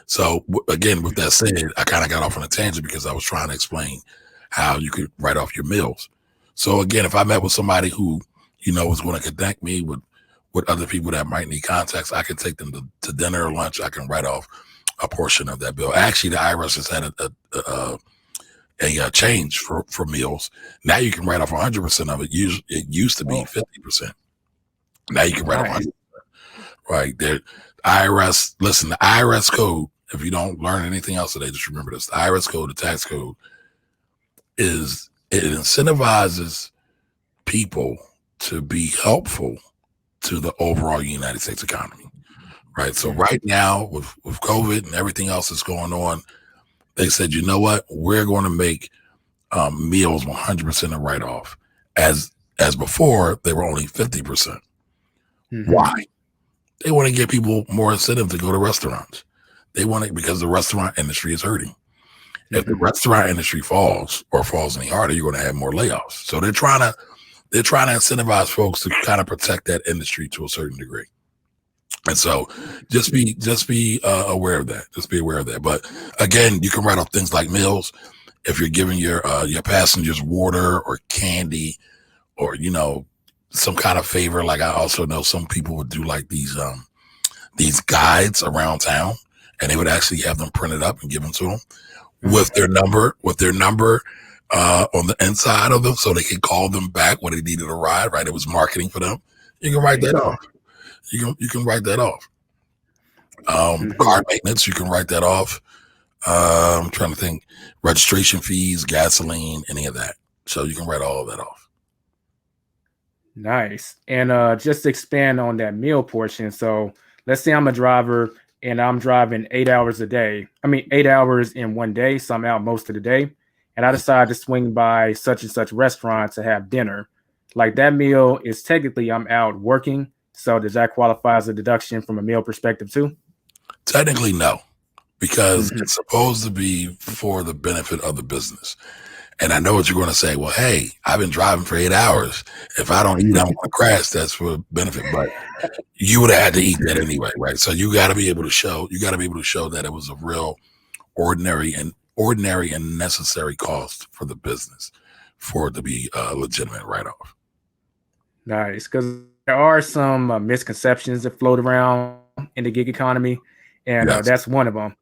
So again, with that said, I kind of got off on a tangent because I was trying to explain how you could write off your meals. So again, if I met with somebody who, was going to connect me with other people that might need contacts, I can take them to dinner or lunch. I can write off a portion of that bill. Actually, the IRS has had a change for meals. Now you can write off 100% of it. Usually, it used to be 50%. Now you can write off 100%. Right there. IRS, listen, the IRS code, if you don't learn anything else today, just remember this. The IRS code, the tax code, it incentivizes people to be helpful to the overall United States economy. Right. So right now with COVID and everything else that's going on, they said, you know what, we're going to make meals 100% a write-off. As before, they were only 50%. Why? They want to give people more incentive to go to restaurants. They want it because the restaurant industry is hurting. If the restaurant industry falls any harder, you're going to have more layoffs. So they're trying to incentivize folks to kind of protect that industry to a certain degree. And so just be aware of that. Just be aware of that. But again, you can write off things like meals. If you're giving your passengers water or candy or, some kind of favor. Like I also know some people would do like these guides around town, and they would actually have them printed up and give them to them with their number on the inside of them, so they can call them back when they needed a ride. Right? It was marketing for them. You can write that off. You can write that off. Car maintenance, you can write that off. I'm trying to think. Registration fees, gasoline, any of that. So you can write all of that off. Nice. And just to expand on that meal portion. So let's say I'm a driver and I'm driving 8 hours a day. 8 hours in one day. So I'm out most of the day. And I decide to swing by such and such restaurant to have dinner. Like that meal is technically I'm out working. So does that qualify as a deduction from a meal perspective too? Technically, no, because it's supposed to be for the benefit of the business. And I know what you're going to say. Well, hey, I've been driving for 8 hours. If I don't eat, I'm going to crash. That's for benefit. But you would have had to eat that anyway, right? So you got to be able to show. You got to be able to show that it was a real ordinary and necessary cost for the business for it to be a legitimate write-off. Nice, because there are some misconceptions that float around in the gig economy, and Yes. that's one of them.